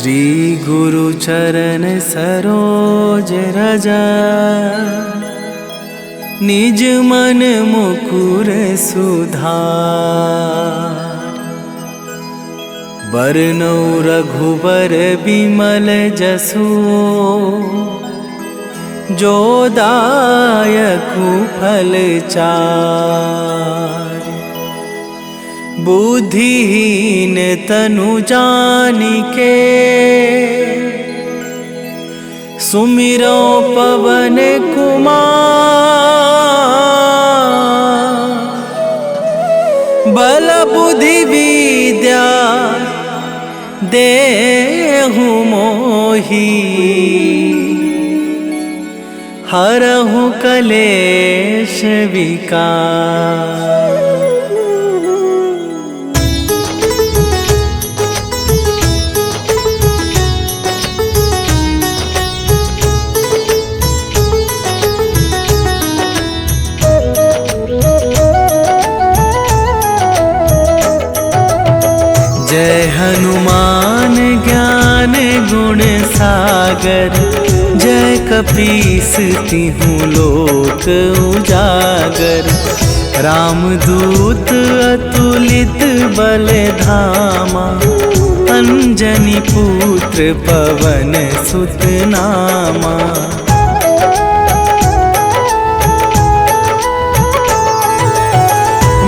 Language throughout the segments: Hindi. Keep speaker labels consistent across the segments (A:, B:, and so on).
A: श्री गुरु चरण सरोज रज, निज मन मुकुर सुधार। बरनौ रघुबर बिमल जसु, जो दायकु फल चार। बुद्धिहीन तनु जानिके, सुमिरो पवन कुमार। बल बुद्धि विद्या देहु मोहि, हरहु कलेश विकार। जय हनुमान ज्ञान गुण सागर, जय कपीस तिहुँ लोक उजागर। रामदूत अतुलित बल धामा, अंजनी पुत्र पवन सुत नामा।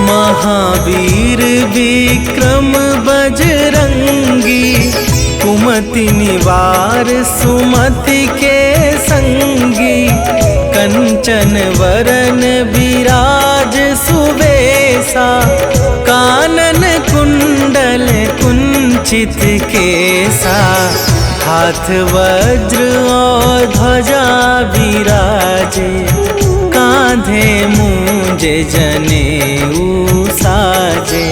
A: महावीर विक्रम बजरंगी, कुमति निवार सुमति के संगी। कंचन वरन विराज सुबेसा, कानन कुंडल कुंचित केसा। हाथ वज्र और ध्वजा विराजे, कांधे मूंज जनेऊ साजे।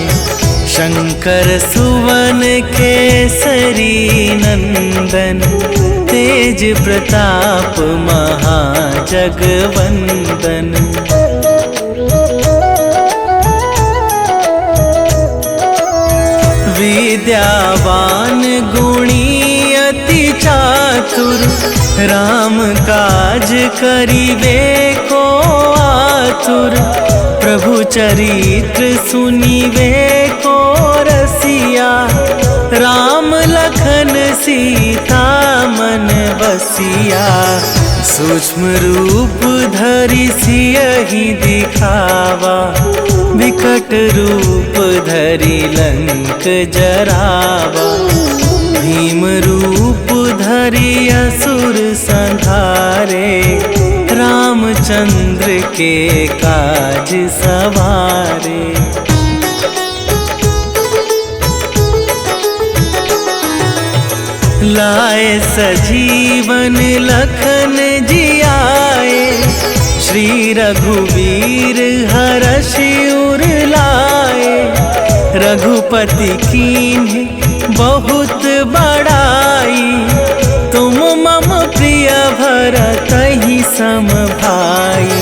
A: शंकर सुवन केसरी नंदन, तेज प्रताप महाजगवंदन। विद्यावान गुणी अति चातुर, राम काज करिबे को आतुर। प्रभु चरित्र सुनिबे को रसिया, राम लखन सीता मन बसिया। सूक्ष्म रूप धरि सियहि दिखावा, विकट रूप धरि लंक जरावा। भीम रूप धरि असुर संहारे, रामचंद्र के काज सवारे। लाए सजीवन लखन जियाए, श्री रघुवीर हरषि उर लाए। रघुपति कीन्हि बहुत बड़ाई, तुम मम प्रिय भरतहि सम भाई।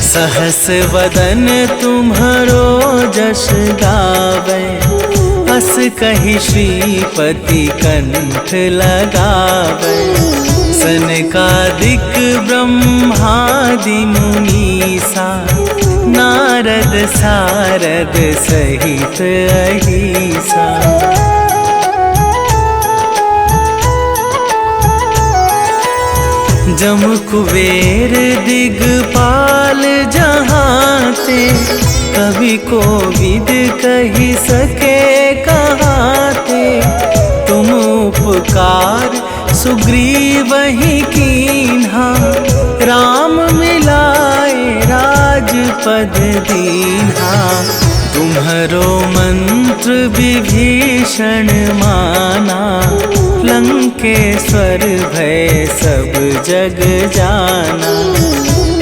A: सहस वदन तुम्हरो जस गावै, अस कहि श्रीपति कंठ लगावै। सनकादिक ब्रह्मादि मुनीसा, नारद सारद सहित अहिसा। जम कुबेर दिगपाल जहाते, कवि कोविद कहि सके कहाते। तुम उपकार सुग्रीवहि कीन्हा, राम मिलाए राजपद दीन्हा। तुम्हरो मंत्र विभीषण माना, लंकेश्वर भय सब जग जाना।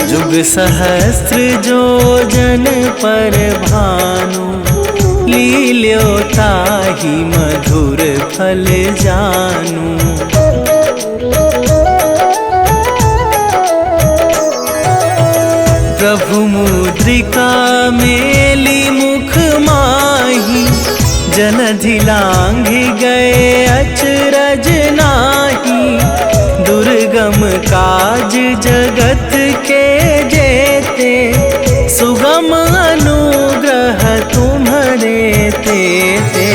A: जुग सहस्त्र जो जन पर भानु, लील्यो ताहि मधुर फल जानू। प्रभु मुद्रिका मेली मुख माही, जलधि लांघि गए अचरज दुर्गम काज जगत के जेते, सुगम अनुग्रह तुम्हारे तेते।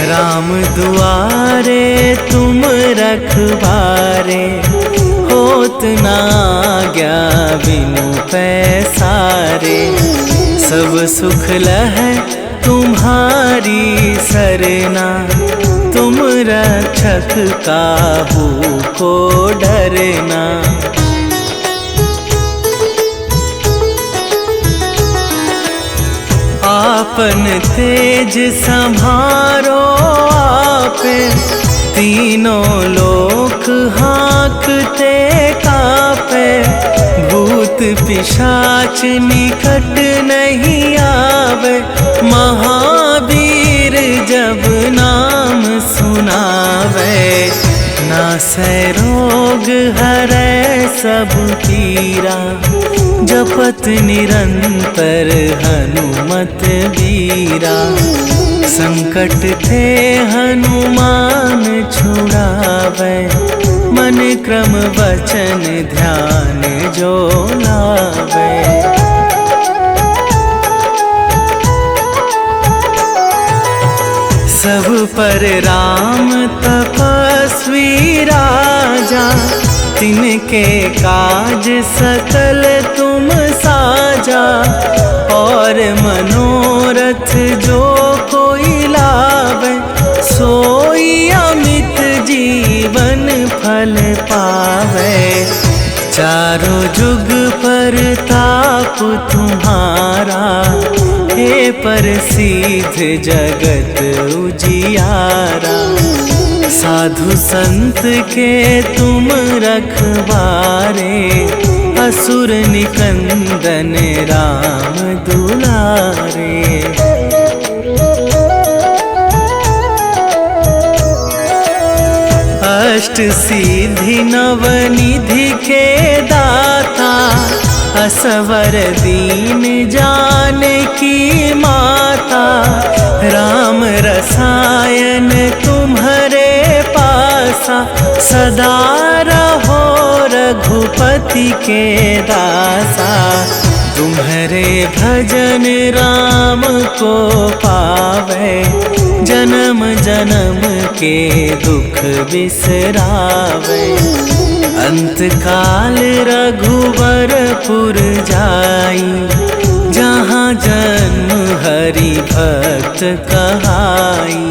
A: राम दुआरे तुम रखवारे, होत ना आज्ञा बिनु पैसारे। सब सुख लहै तुम्हारी सरना, तुम रक्षक काहू को डरना। आपन तेज संभारो आपे, तीनों लोक हाँकते कापे। भूत पिशाच निकट नहीं आवे, महावीर जब नाम सुनावे। नासै रोग हरै सब पीरा, जपत निरंतर हनुमत बीरा। संकट ते हनुमान छुड़ावे, मन क्रम वचन ध्यान जो लावे। सब पर राम तपस्वी राजा, तिनके काज सकल तुम साजा। और मनोरथ जो कोई लावे, सोई अमित जीवन फल पावे। चारों जुग परताप तुम्हारा, हे प्रसिद्ध जगत उजियारा। साधु संत के तुम रखवारे, असुर निकंदन राम दुलारे। अष्ट सिद्धि नवनिधि के दाता, असवर दीन जानकी माता। राम रसायन तुम्हारे पासा, सदा रहो रघुपति के दासा। तुम्हारे भजन राम को पावे, जन्म जन्म के दुख बिसरावे। अंत काल रघुवरपुर जाई, जहाँ जन्म हरि भक्त कहाई।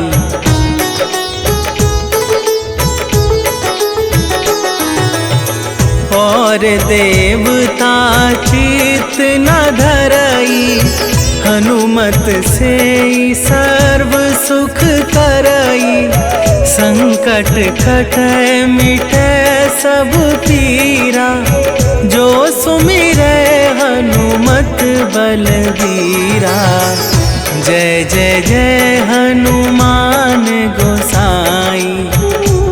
A: और देवता चित न धरई, हनुमत से सर्व सुख करई। संकट कटै मिटै सब पीरा, जो सुमिरै हनुमत बलबीरा। जय जय जय हनुमान गोसाई,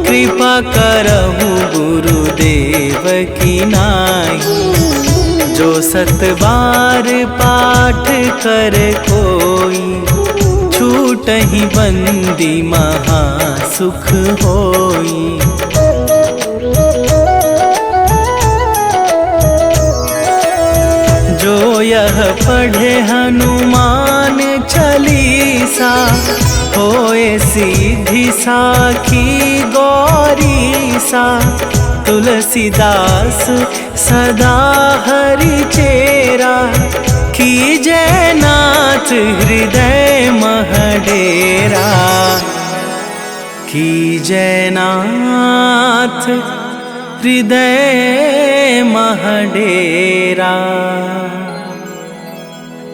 A: कृपा करहु गुरुदेव की नाई। जो सत बार पाठ कर कोई, छूटहि बंदी महा सुख होई। जो यह पढ़े हनुमान चालीसा, होए सीधी साखी गौरीसा। तुलसीदास सदा हरि चेरा, कीजै नाथ हृदय मह डेरा। कीजै नाथ हृदय मह डेरा।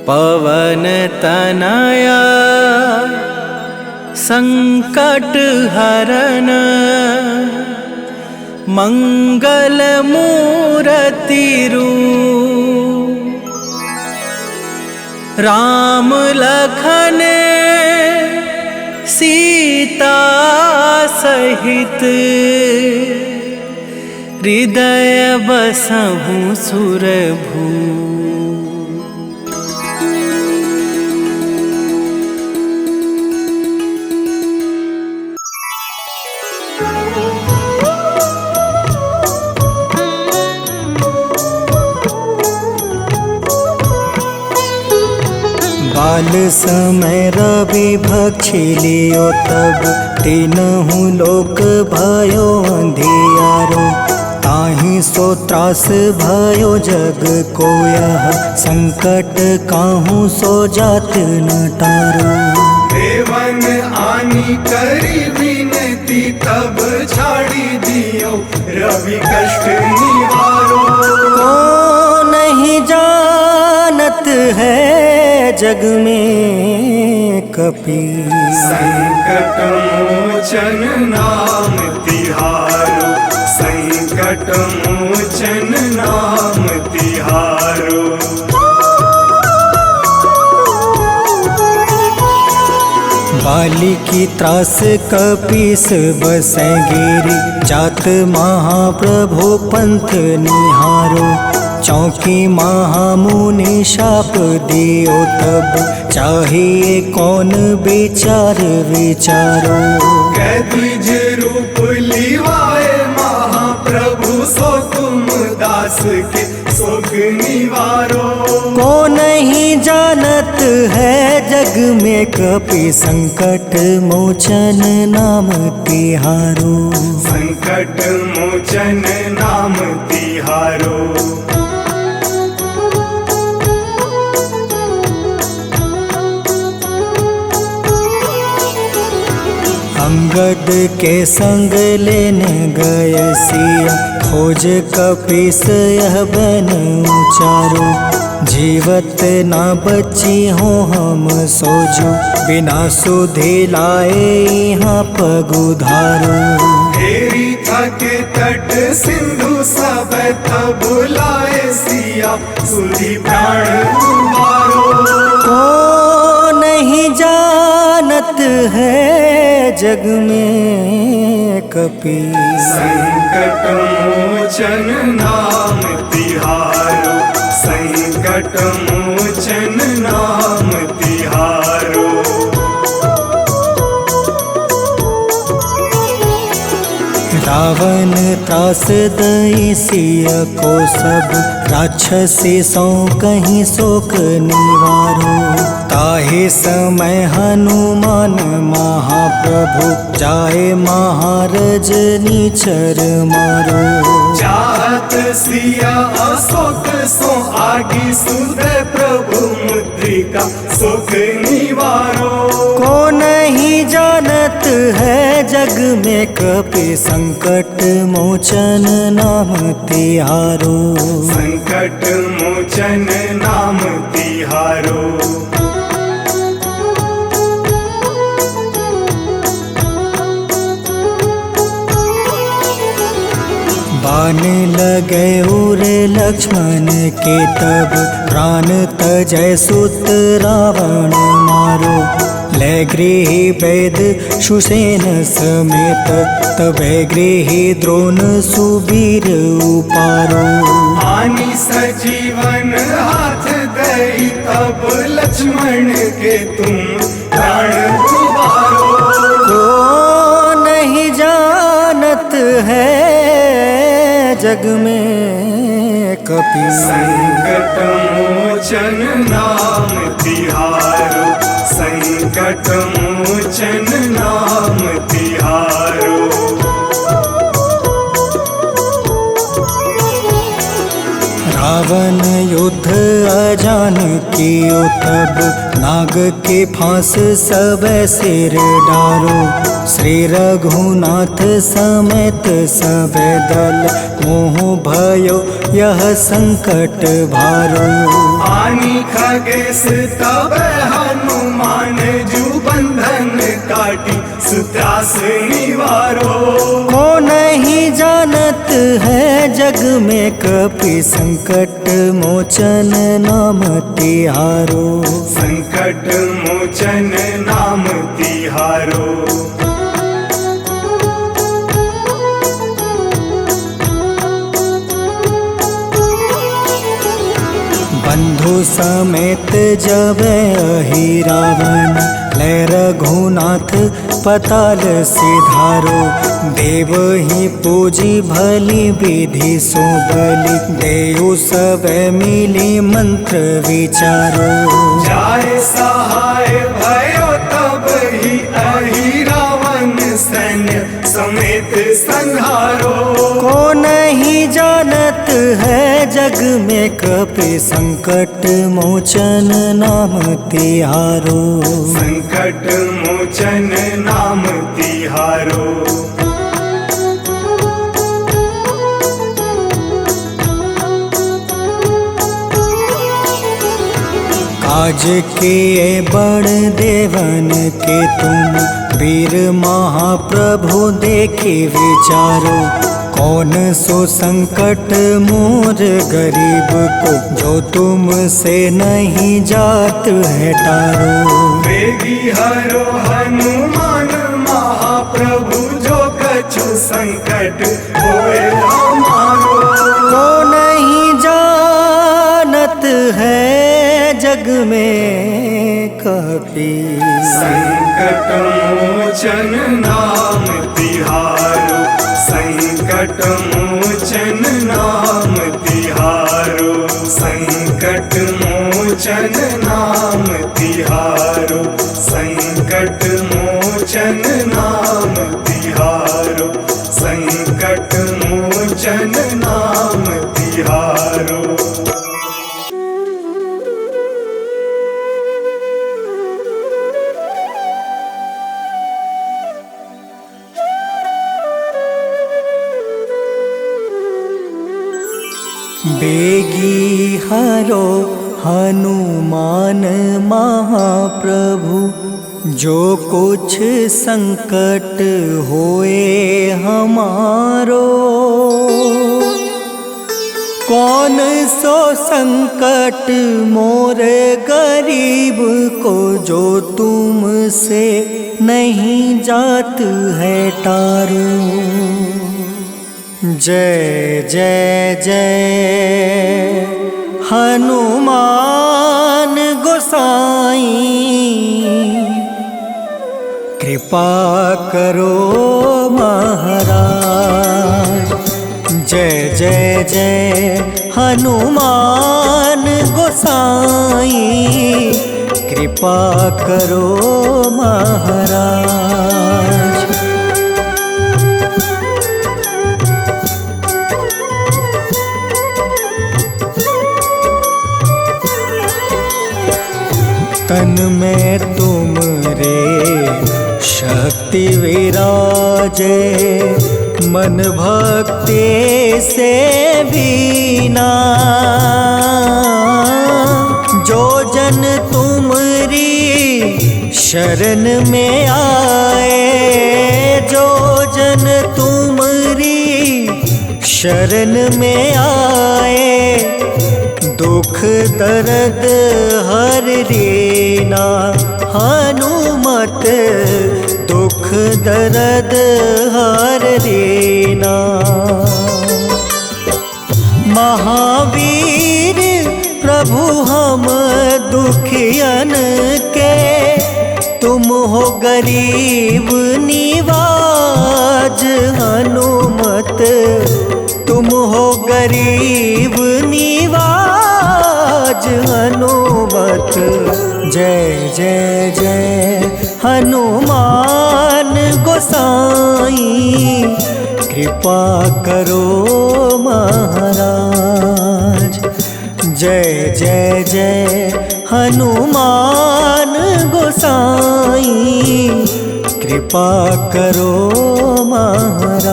A: पवन तनया संकट हरन, मंगल मूरति रूप। राम लखन सीता सहित, हृदय बसहु सुरभू।
B: काल समय रवि भक्षी लियो तब तीनहु लोक भयो अंधियारो। ताहि सो त्रास भयो जग को यह संकट काहू सो जात न टारो।
C: देवन आनी करी विनती तब छाड़ी दियो रवि कष्ट निवारो।
B: को नहीं जानत है जग में कपि
C: संकट मोचन नाम तिहारो। संकट मोचन नाम तिहारो।
B: बाली की त्रास कपीस बसै गिरी जात महाप्रभु पंथ निहारो। चौकी महामुनि शाप दियो तब चाहिए कौन विचार विचारो।
C: कैदिज रूप लिवाए महाप्रभु सो तुम दास के शोक निवारो।
B: को नहीं जानत है जग में कपि संकट मोचन नाम तिहारो।
C: संकट मोचन नाम तिहारो।
B: अंगद के संग लेने गए सिया खोज कपीस यह बन उचारो। जीवत ना बची हो हम सोजो बिना सुधि लाए यहाँ पगुधारो।
C: हेरी थके तट सिंधु सब तब लाए सिया सुधि प्राण उबारो।
B: को नहीं जानत है जग में कपि
C: संकट मोचन नाम तिहारो। संकट मोचन नाम तिहारो।
B: रावण त्रास दई सिया को सब राक्षसी सो कहीं शोक निवारो। ताहि समय हनुमान महाप्रभु जाए महारज नीचर मारो।
C: चाहत सिया अशोक सो आगी सुधे प्रभु मुद्रिका शोक निवारो।
B: को नहीं जानत है जग में कपि संकट मोचन नाम तिहारो।
C: संकट मोचन नाम तिहारो।
B: बाण लगे उरे लक्ष्मण के तब प्राण तजय सुत रावण मारो। ले गृही वैद सुसेन समेत तबे गृही द्रोण सुबीर उपारो।
C: आनी सजीवन हाथ गई तब लक्ष्मण के तुम प्राण उबारो।
B: को नहीं जानत है जग में कपि
C: संकट मोचन नाम तिहारो। संकट मोचन नाम तिहारो।
B: रावण युद्ध अजान कियो तब नाग के फांस सब सिर डारो। श्री रघुनाथ समेत सब दल मोह भयो यह संकट भारो।
C: आनी खगेश तब हनुमान जू बंधन काटी सुत्रास निवारो।
B: को नहीं जानत है जग में कपि संकट मोचन नाम तिहारो।
C: संकट मोचन नाम तिहारो।
B: बंधु समेत जब अहि रावण, ले रघुनाथ पताल सिधारो। देव ही पूजी भली विधि सो बलि, देव सब मिली मंत्र विचारो।
C: जाय सहाय भयो तब ही अहि रावण सैन्य समेत संहारो।
B: को नहीं जानत है जग में कपि संकट मोचन नाम तिहारो।
C: संकट मोचन नाम तिहारो।
B: काज किए बड़ देवन के तुम, वीर महाप्रभु देखी विचारो। कौन सो संकट मोर गरीब को, जो तुम से नहीं जात है टारो।
C: वेगी हरो हनुमान महाप्रभु, जो कछु संकट होए हमारो।
B: को नहीं जानत है जग में कपि,
C: संकट मोचन नाम तिहारो। संकट मोचन नाम तिहारो। संकट मोचन नाम तिहारो। संकट मोचन नाम तिहारो। संकट मोचन नाम तिहारो।
B: बेगी हरो हनुमान महाप्रभु, जो कुछ संकट होए हमारो। कौन सो संकट मोर गरीब को, जो तुम से नहीं जात है टारो। जय जय जय हनुमान गोसाई, कृपा करो महाराज। जय जय जय हनुमान गोसाई, कृपा करो महाराज। तन में तुम रे शक्ति विराजे, मन भक्ति से बीना। जो जन तुमरी शरण में आए, जो जन तुमरी शरण में आए, दुख दर्द हर लेना। हनुमत दुख दर्द हर लेना। महावीर प्रभु हम दुखियन के, तुम हो गरीब निवाज। हनुमत तुम हो गरीब निवाज। हनुमत जय जय जय हनुमान गोसाई, कृपा करो महाराज। जय जय जय हनुमान गोसाई, कृपा करो महाराज।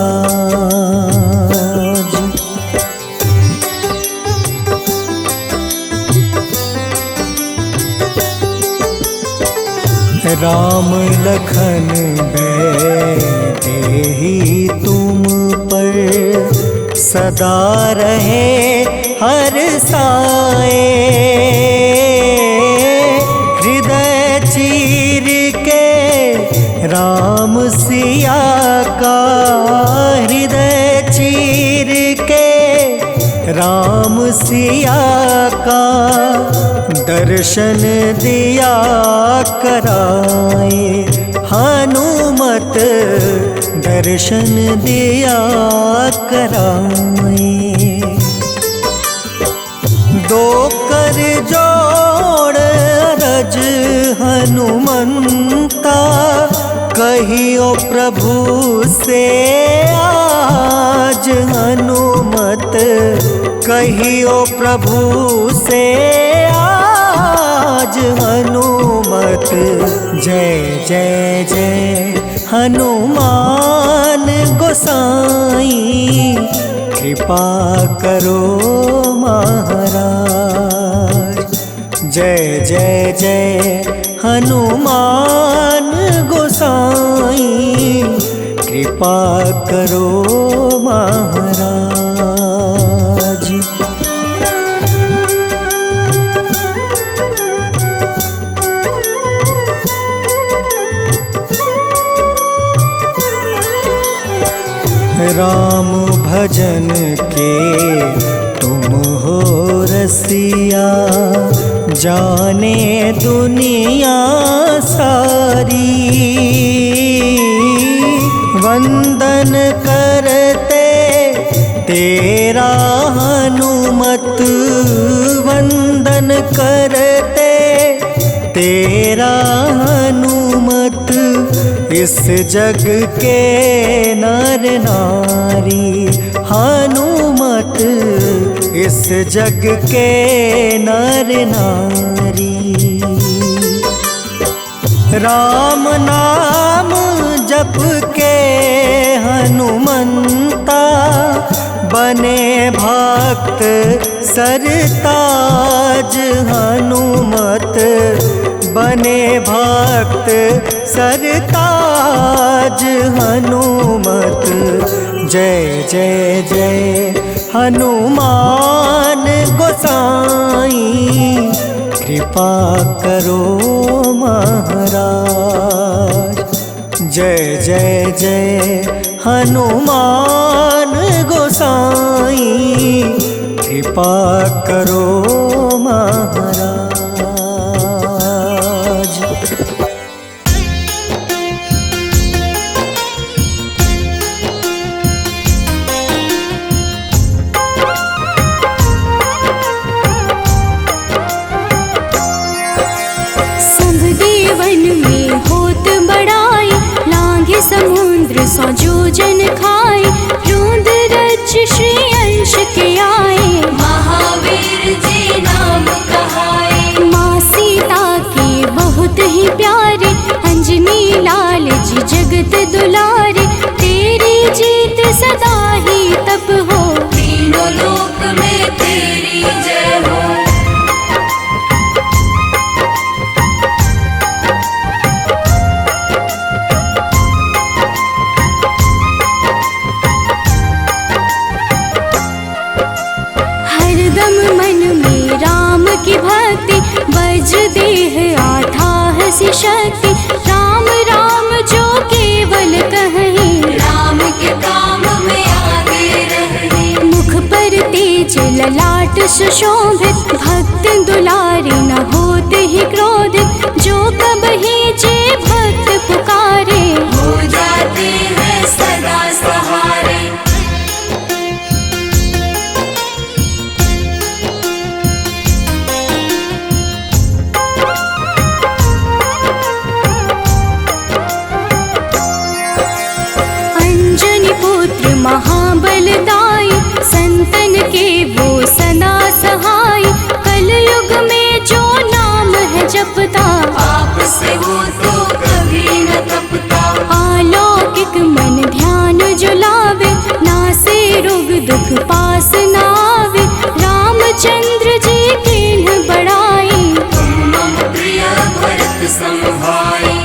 B: राम लखन बैठे तुम पर, सदा रहे हर साए। हृदय चीर के राम सिया का, हृदय चीर के राम सिया का, दर्शन दिया कराए हनुमत, दर्शन दिया कराए। दो कर जोड़ अरज हनुमंता, कहियो प्रभु से आज हनुमत, कहियो प्रभु से आज हनुमत। जय जय जय हनुमान गोसाई, कृपा करो महाराज। जय जय जय हनुमान गोसाई, कृपा करो महाराज। राम भजन के तुम हो रसिया, जाने दुनिया सारी। वंदन करते तेरा हनुमत, वंदन करते तेरा हनुमत। इस जग के नर नारी हनुमत, इस जग के नर नारी। राम नाम जप के हनुमंता, बने भक्त सरताज हनुमत, बने भक्त सरताज हनुमत। जय जय जय हनुमान गोसाई, कृपा करो महाराज। जय जय जय हनुमान गोसाई, कृपा करो महाराज।
D: समुद्र सौ जोजन खाए, रोंद रज श्री अंश के आए। महावीर जी नाम कहाए, माँ सीता के बहुत ही प्यारे, अंजनी लाल जी जगत दुलारे। तेरी जीत सदा ही तब हो, तीनों लोक में तेरी जय हो। मन में राम की भक्ति, वज्र देह आठाह सी शक्ति। राम राम जो केवल कहें, राम के काम में आगे रहे। मुख पर तेज ललाट सुशोभित, भक्त दुलारे न होते ही क्रोधित। जो कबहि जे भक्त पुकारे, हो जाते हैं सदा सहारे। महाबलदाई, संतन के वो सदा सहाय। कलयुग में जो नाम है जपता, पाप से वो तो कभी न तपता। अलौकिक मन ध्यान जो लावे, नासे रोग दुख पास न आवे। रामचंद्र जी तिन्ह बड़ाई, तुम मम प्रिय भरत सम भाई।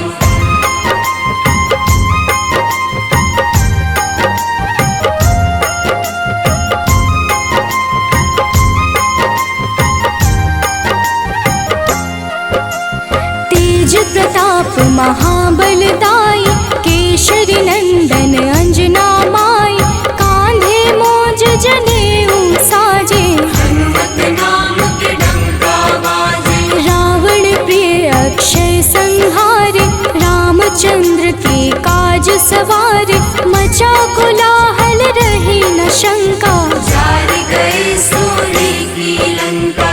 D: प्रताप महाबलदाई, केशरी नंदन अंजना माई। कांधे मोज जनेऊ साजे, हनुमत नाम के डंका बाजे। रामचंद्र के काज सवारे, मचा कोलाहल रहे न शंका, जार गए सूर्य की लंका।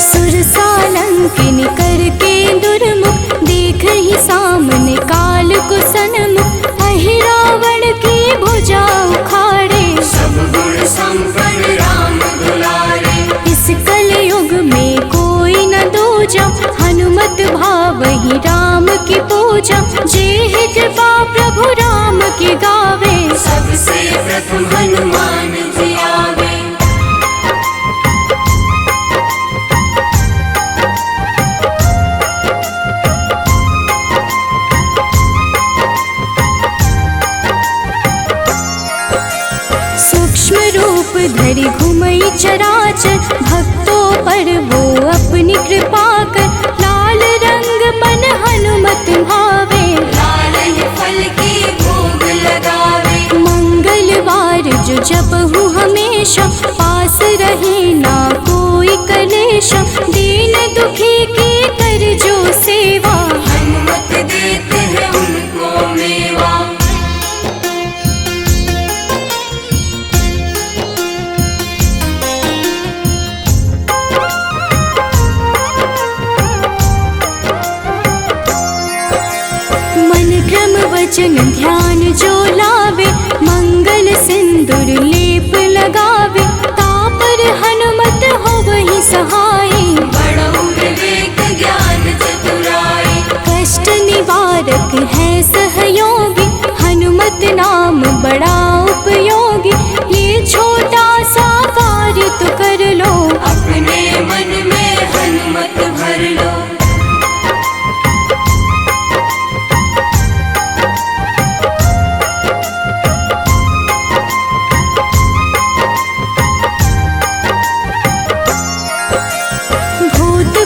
D: सुरसालंकिनी करके दुर्मुख, देख ही सामने काल को सन्मुख, अहि रावण की भुजा उखाड़े, सब गुण संपन्न राम दुलारे। इस कलयुग में कोई न दूजा, हनुमत भावहि राम की पूजा, जेहि कृपा प्रभु राम की गावे, सबसे प्रथम हनुमान जी आवे। सूक्ष्म रूप धरि घुमई चराचर, भक्तों पर वो अपनी कृपा कर, लाल रंग मन हनुमत भावे, लाल ही फल की भोग लगावे। मंगलवार जो जपहु हमेशा, पास रहे ना कोई कलेशा, दीन दुखी की कर जो सेवा, हनुमत देते हैं उनको मेवा। वचन ध्यान जो लावे, मंगल सिंदूर लेप लगावे, तापर हनुमत हो वही सहाय, बड़ो विवेक ज्ञान चतुराई। कष्ट निवारक है सहयोगी, हनुमत नाम बड़ा उपयोगी, ये छोटा सा कार्य तो कर लो, अपने मन में हनुमत भर लो।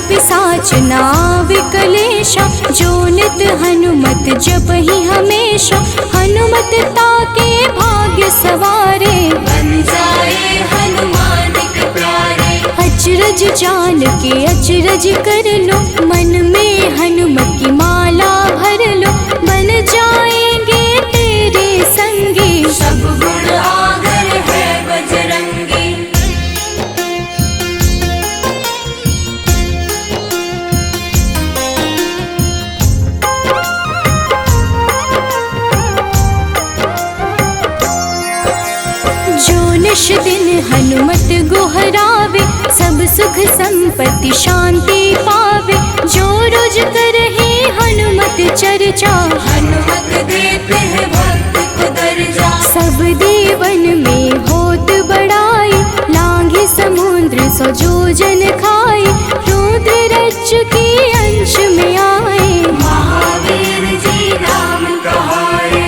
D: पिशाच नाव कलेशा, जो नित हनुमत जप ही हमेशा, हनुमत ताके भाग्य सवारे, बन जाए हनुमान के प्यारे। अचरज जान के अचरज कर लो, मन में हनुमत की माला भर लो, बन जाएंगे तेरे संगी, सब गुण आगर है बजरंगी। निश दिन हनुमत गोहरावे, सब सुख संपत्ति शांति पावे, जो रोज करहे हनुमत चर्चा, हनुमत देते हैं भक्त को दर्जा। सब देवन में होत बड़ाई, लांघे समुद्र सो जोजन खाए, रुद्र रज के अंश में आए, महावीर जी नाम कहाए।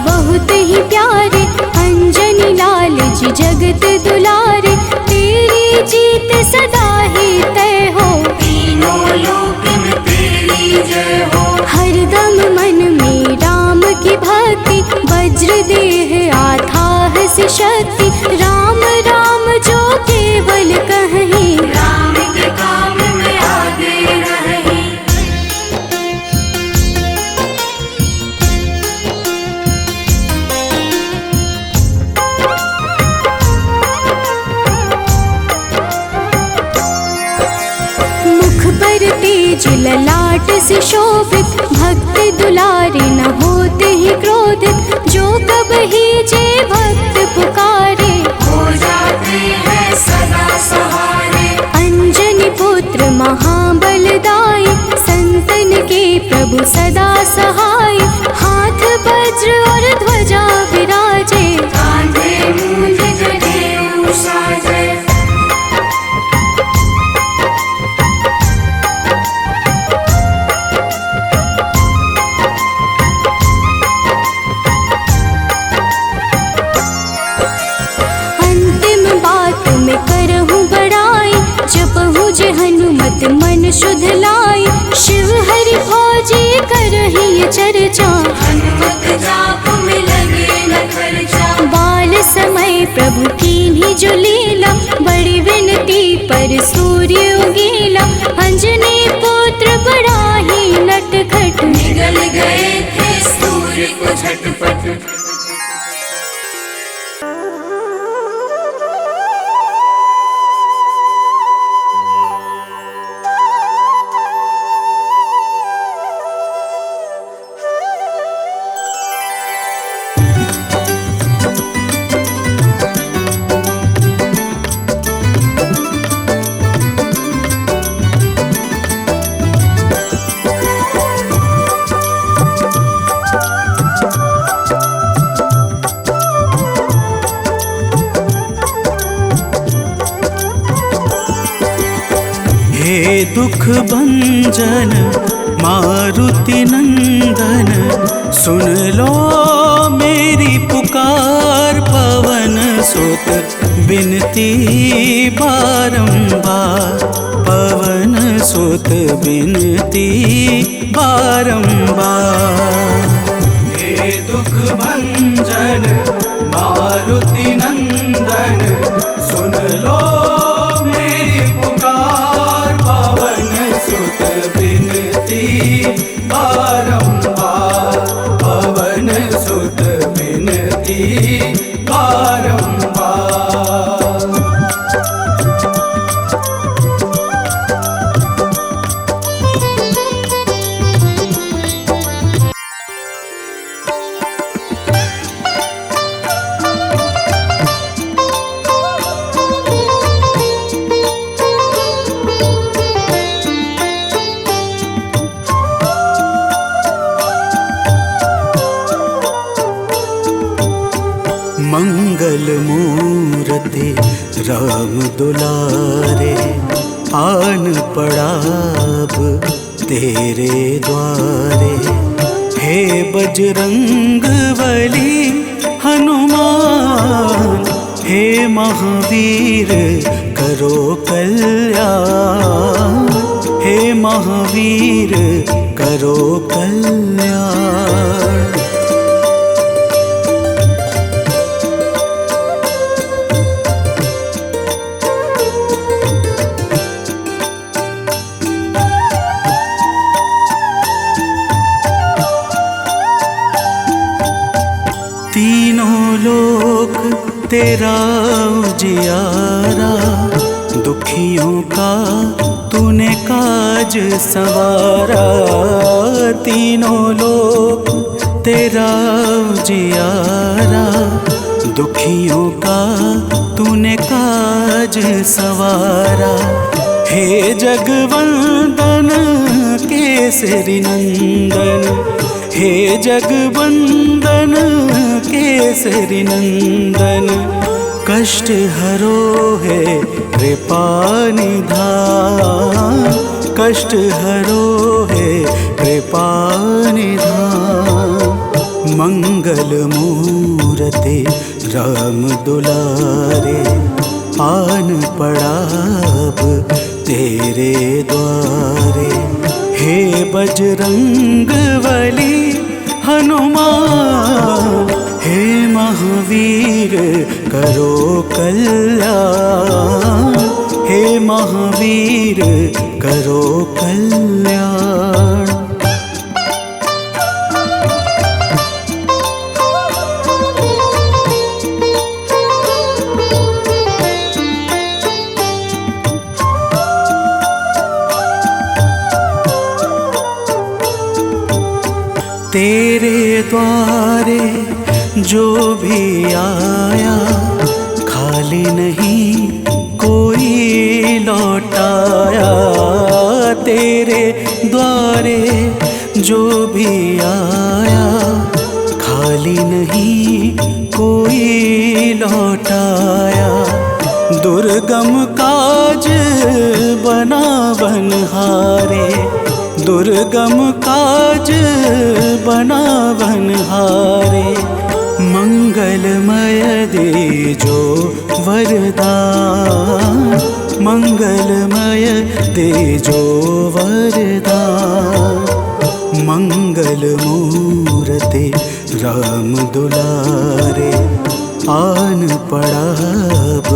D: बहुत ही प्यारे, अंजनी लाल जी जगत दुलारे, तेरी जीत सदा ही तय हो, तीनों लोक में तेरी जय हो। हरदम मन में राम की भक्ति, वज्र देह आथाह से शक्ति, राम राम जो केवल कहीं, राम के काम में आगे रही। तेज ललाट से शोभित, भक्त दुलारे न होते ही क्रोधित, जो कब ही जे भक्त पुकारे, हो जाते हैं सदा सहारे। अंजनी पुत्र महाबलदाई, संतन के प्रभु सदा सहाय, हाथ वज्र और ध्वजा विराजे, कांधे मूंज जनेऊ साजे। चित मन शुद्ध लाई, शिव हरि भोजी करहि चर्चा, हनुमत जाप में लगे न खर्चा। बाल समय प्रभु कीन्ही जो लीला, बड़ी विनती पर सूर्य उगीला, अंजनी पुत्र बड़ा ही नटखट, निगल गए थे सूर्य को झटपट।
A: हे दुख भंजन मारुति नंदन, सुन लो मेरी पुकार। पवन सुत बिनती बारंबार, पवन सुत बिनती बारंबार। हे दुख भंजन मारुति नंदन, सुन लो मेरी पुकार। पवन सुत बिनती बारंबार, पवन सुत बिनती बारंबार। मंगल मूर्ति राम दुलारे, आन पड़ा अब तेरे द्वारे। हे बजरंग बली हनुमान, हे महावीर करो कल्याण, हे महावीर करो कल्याण। तीनों लोक तेरा उजियारा, दुखियों का तूने काज संवारा। तीनों लोक तेरा उजियारा, दुखियों का तूने काज संवारा। हे जगवंदन केसरी नंदन, हे जगवंदन केसरी नंदन। कष्ट हरो है कृपा निधान, कष्ट हरो है कृपा निधान। मंगल मूर्ति राम दुलारे, आन पड़ा अब तेरे द्वारे। हे बजरंग बली हनुमान, हे महावीर करो कल्याण, हे महावीर करो कल्याण। तेरे द्वारे जो भी आया, खाली नहीं कोई लौटाया। तेरे द्वारे जो भी आया, खाली नहीं कोई लौटाया। दुर्गम काज बना बनहारे, दुर्गम काज बना बनहारे। मंगलमय दे जो वरदान, मंगलमय दे जो वरदान। मंगल मूर्ति राम दुलारे, आन पड़ा अब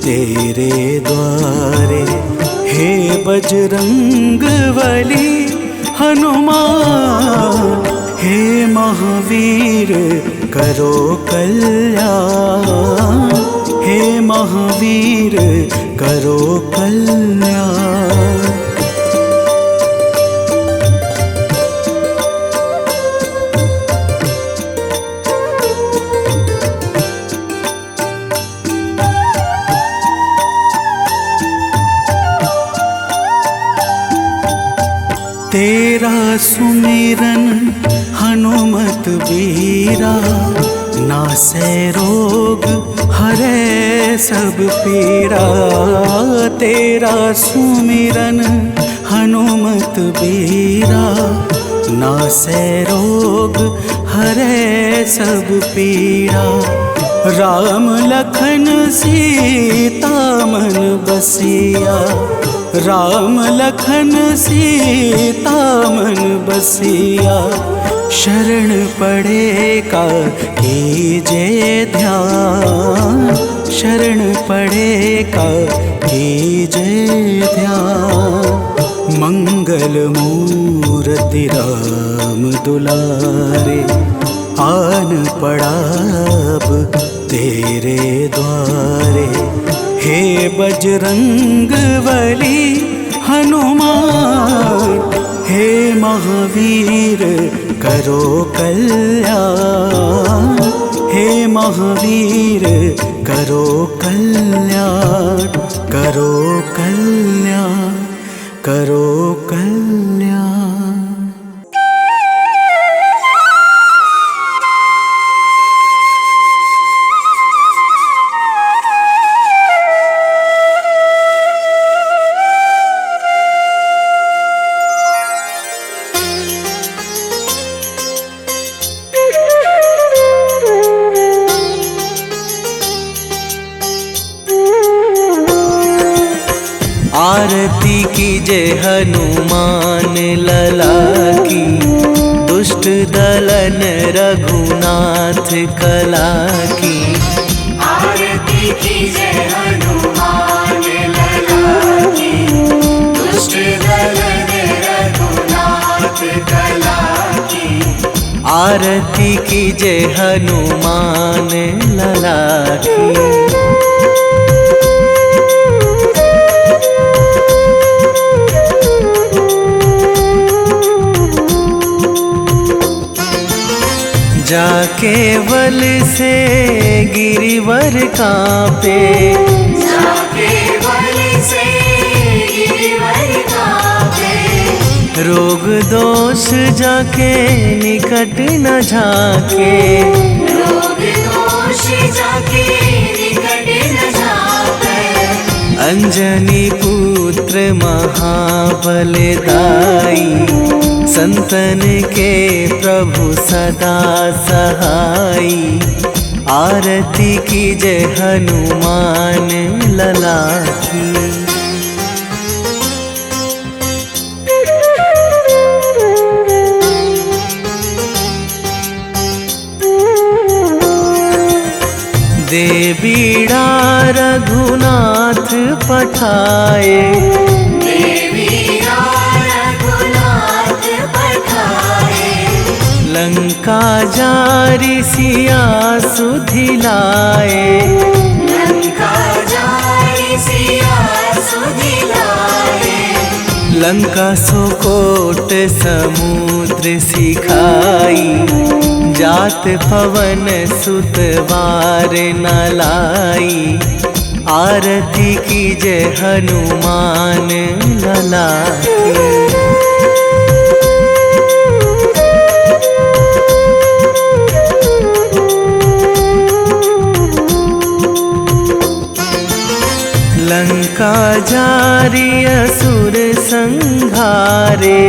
A: तेरे द्वारे। हे बजरंग बली हनुमान, हे महावीर करो कल्याण। हे महावीर करो कल्याण। तेरा सुमिरन हनुमत बीरा, नासै रोग हरै सब पीरा। तेरा सुमिरन हनुमत बीरा, नासै रोग हरै सब पीरा। राम लखन सीता मन बसिया, राम लखन सीता मन बसिया। शरण पड़े का कीजे ध्यान, शरण पड़े का कीजे ध्यान। मंगल मूर्ति राम दुलारे, आन पड़ा अब तेरे द्वारे। हे बजरंग बली हनुमान, हे महावीर करो कल्याण। हे महावीर करो कल्याण, करो कल्याण, करो कल्याण।
B: आरती कीजे हनुमान लला की, दुष्ट दलन रघुनाथ कला की।
E: आरती कीजे हनुमान लला की, दुष्ट दलन रघुनाथ कला की।
B: आरती कीजे हनुमान लला की। जाके बल से गिरिवर कांपे,
E: जाके बल से गिरिवर कांपे।
B: रोग दोष जाके निकट न झाके,
E: रोग दोष जाके निकट न झाके।
B: अंजनी पुत्र महाबलदाई, संतन के प्रभु सदा सहाई। आरती कीजे हनुमान लला की। दे बीड़ा रघुनाथ पठाए, लंका जारी सिया सुधिलाए।
E: लंका जारी सिया सुधिलाए।
B: लंका सुकोट समुद्र सिखाई, जात पवन सुत वार न लाई। आरती कीजे हनुमान लला की। लंका जारी असुर संहारे,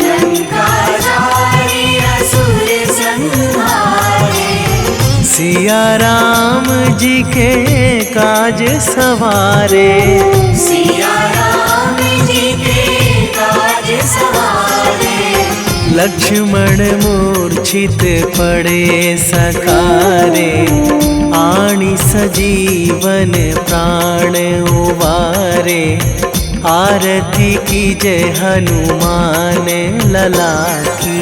E: लंका जारी असुर संहारे।
B: सिया राम जी के काज सवारे,
E: सिया राम राम जी के काज सवारे।
B: लक्ष्मण मूर्छित पड़े सकारे, आणी सजीवन प्राण उबारे। आरती कीजे हनुमान लला की।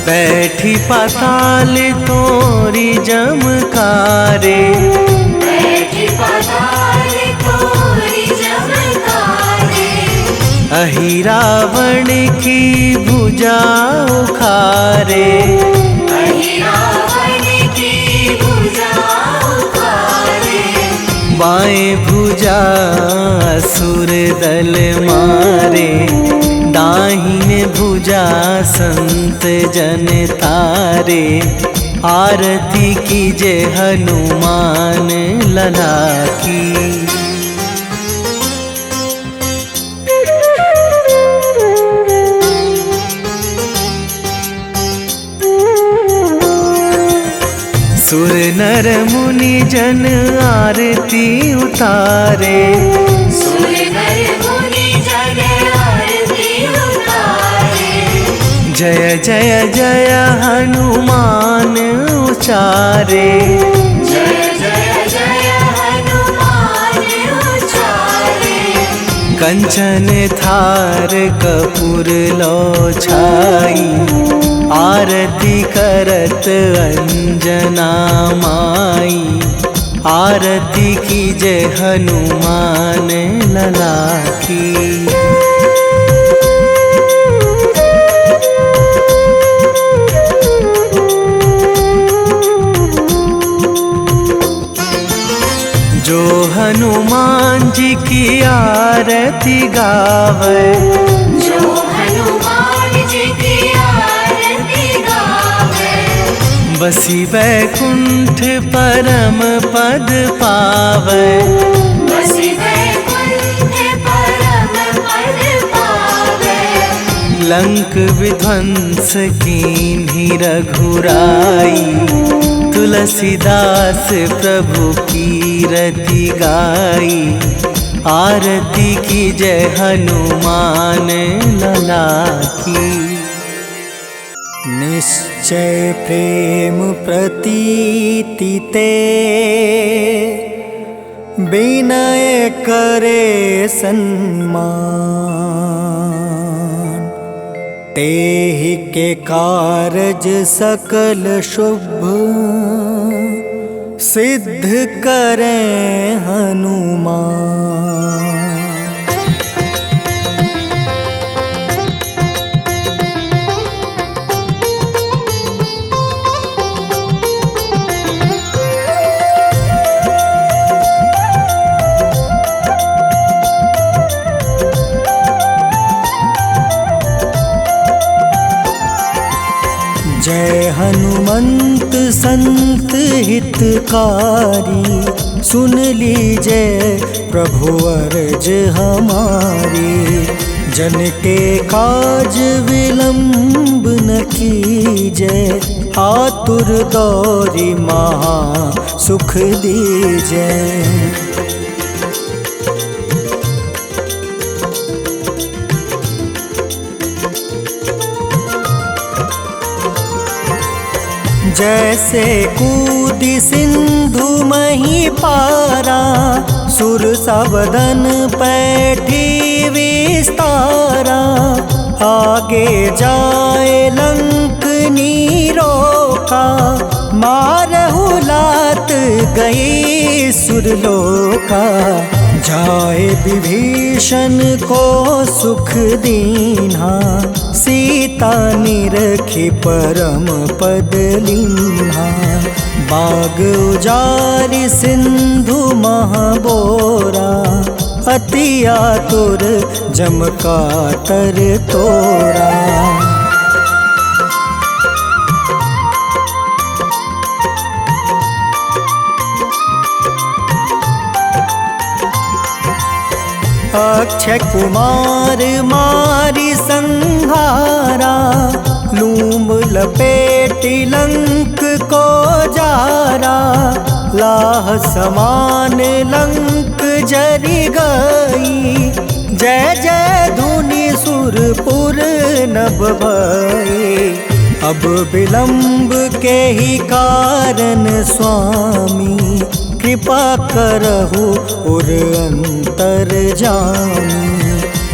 B: बैठी पाताल तोरी जमकारे,
E: बैठी पाताल तोरी जमकारे।
B: अहि रावण की भुजा उखारे,
E: अहि रावण की भुजा उखारे।
B: बाएं भुजा असुर दल मारे, दाहिने भुजा संत जन तारे। आरती कीजे हनुमान लला की। सुर नर मुनि जन आरती उतारे,
E: सुर नर मुनि जन आरती उतारे।
B: जय जय जय हनुमान उचारे।
E: जय जय जय हनुमान उचारे।
B: कंचन थार कपूर लो छाई, आरती करत अंजना माई। आरती कीजे हनुमान लला की। जो हनुमान जी की आरती गावे,
E: जो हनुमान जी की आरती गावे।
B: बसी वैकुंठ परम पद पावे।
E: बसी वैकुंठ परम पद पावे।
B: लंक विध्वंस कीन्ही रघुराई, तुलसीदास प्रभु कीरति गाई। आरती कीजे हनुमान लला की।
A: निश्चय प्रेम प्रतीति ते, विनय करे सन्मान। तेहि के कारज सकल शुभ, सिद्ध करें हनुमान। जय हनुमंत संत हितकारी, सुन लीजिए प्रभु अर्ज हमारी। जन के काज विलंब न कीजिए, आतुर दौरी महा सुख दीजिए। जैसे कूदी सिंधु मही पारा, सुर सबदन पैठी विस्तारा। आगे जाए लंक नीरोका, मारहु लात गई सुरलोका। जाए विभीषण को सुख दीन्हा, सीता निरखी परम पद लीन्हा। बाग उजारि सिंधु महाबोरा, अति आतुर जम कातर तोरा। अक्षय कुमार मारी संहारा, लूम लपेटी लंक को जारा, लाह समान लंक जरी गई। जय जय धुनि सुरपुर नभ भई। अब विलंब के ही कारण स्वामी, कृपा करहु उर अंतर जामी।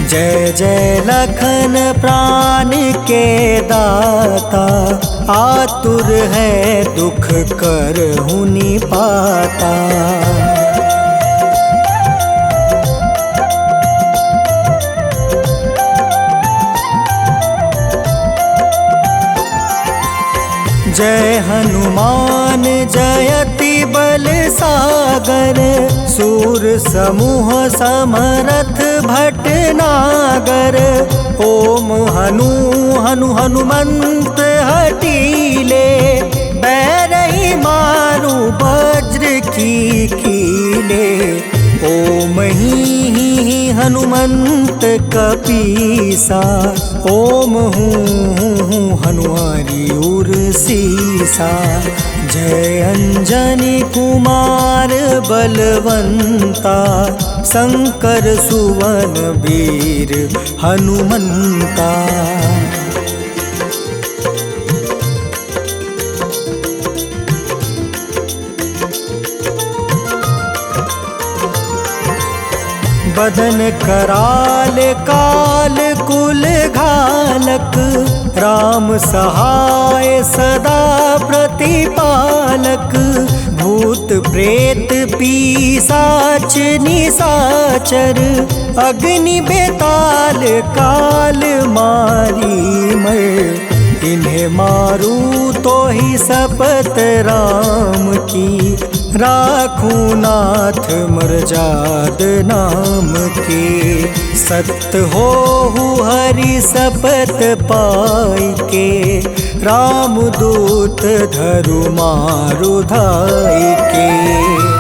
A: जय जय लखन प्राण के दाता, आतुर है दुख करहु निपाता। जय हनुमान जयति बल सागर, सूर समूह समरथ भटनागर। ओम हनु हनु हनुमंत हटीले, बैरही मारू वज्र की कीले। ओम ही हनुमंत कपीसा, ओम हूँ हनुमारी उर सीसा। जय अंजनी कुमार बलवंता, शंकर सुवन वीर हनुमंता। बदन कराल काल कुल घालक, राम सहाय सदा प्रतिपालक। भूत प्रेत पिशाच निशाचर, अग्नि बेताल काल मारी मर। इन्हें मारू तो ही शपथ राम की, राखू नाथ मर्जाद नाम के। सत्य हो हरि शपथ पाई के, राम दूत धरु मारु धाई के।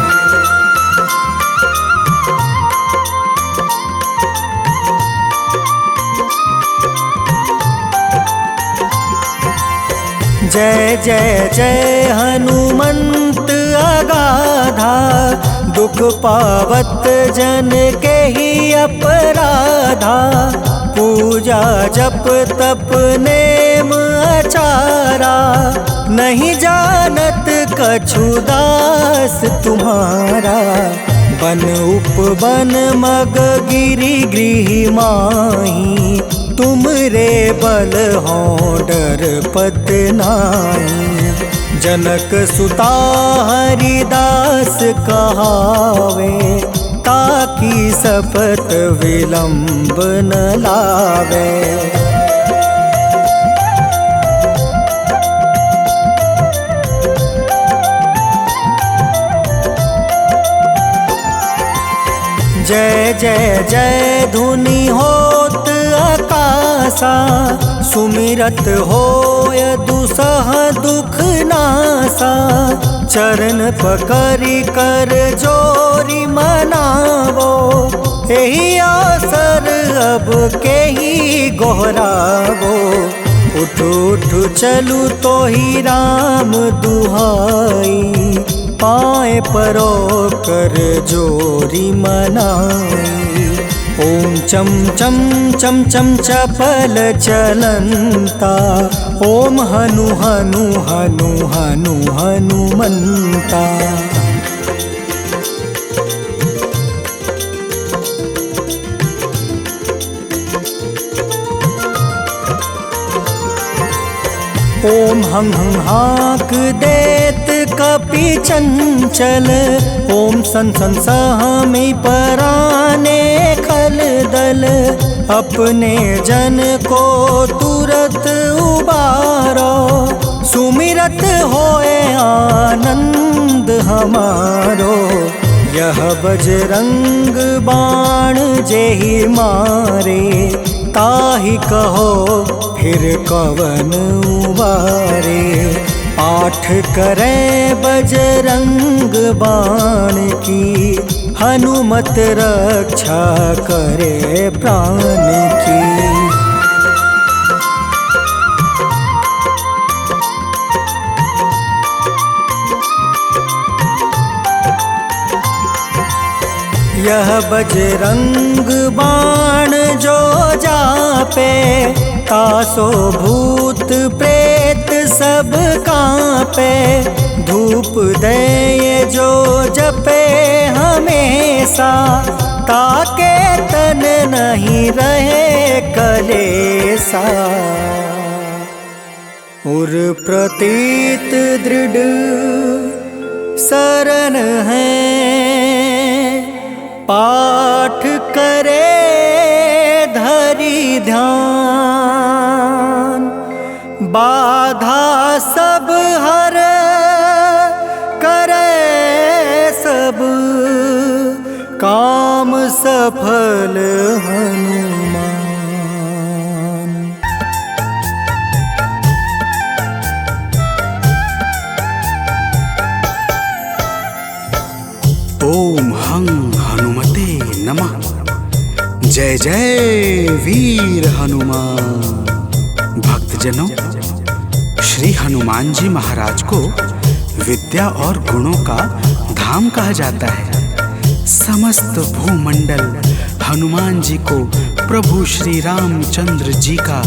A: जय जय जय हनुमंत अगाधा, दुख पावत जन के ही अपराधा। पूजा जप तप नेम आचारा, नहीं जानत कछु दास तुम्हारा। बन उपवन मग गिरि गृह माही, तुम रे बल हो डर पत नाई। जनक सुता हरिदास कहावे, ताकि शपथ विलंब न लावे। जय जय जय धुनि होत आकाशा, सुमिरत होय दुसह दुख नासा। चरण पकड़ि कर जोरी मनावो, एही आसर अब के ही गोहरावो। उठ उठ चलू तो ही राम दुहाई, पाए परो कर जोरी मनाई। ओम चम चम चम चम चपल चलंता, ओम हनु हनु हनु हनु हनुमंता। ओम हं हं हाक देत कपि चंचल, ओम सन सन सहमी पराने खल दल। अपने जन को तुरत उबारो, सुमिरत होए आनंद हमारो। यह बजरंग बाण जेहि मारे, ताहि कहो फिर कवन उबारे। पाठ करें बजरंग बाण की, हनुमत रक्षा करे प्राण की। यह बजरंग बाण जो जापे, तासो भूत प्रेत सब कांपे। धूप दे जो जपे हमेशा, ताके तन नहीं रहे कलेसा। उर प्रतीत दृढ़ शरण है, पाठ करे धरि ध्यान। बाधा सब हर करे सब, काम सफल हनुमान।
F: ओम हं हनुमते नमः। जय जय वीर हनुमान। भक्तजनों, श्री हनुमान जी महाराज को विद्या और गुणों का धाम कहा जाता है। समस्त भूमंडल हनुमान जी को प्रभु श्री रामचंद्र जी का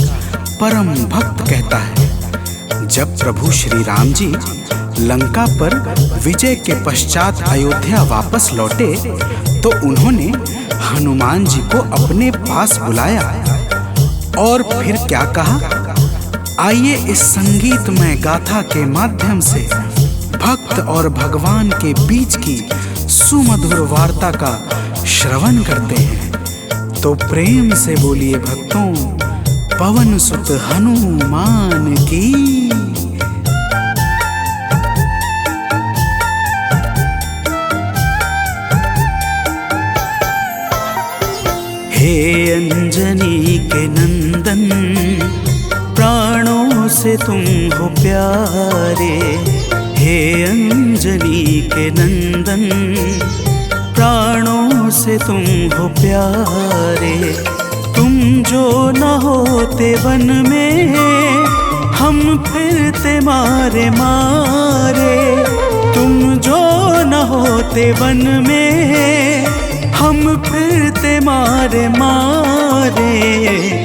F: परम भक्त कहता है। जब प्रभु श्री राम जी लंका पर विजय के पश्चात अयोध्या वापस लौटे तो उन्होंने हनुमान जी को अपने पास बुलाया और फिर क्या कहा, आइए इस संगीतमय गाथा के माध्यम से भक्त और भगवान के बीच की सुमधुर वार्ता का श्रवण करते हैं। तो प्रेम से बोलिए भक्तों, पवन सुत हनुमान की।
B: हे अंजनी के नंदन, प्राणों से तुम हो प्यारे। हे अंजनी के नंदन, प्राणों से तुम हो प्यारे। तुम जो न होते वन में, हम फिरते मारे मारे। तुम जो न होते वन में, हम फिरते मारे मारे।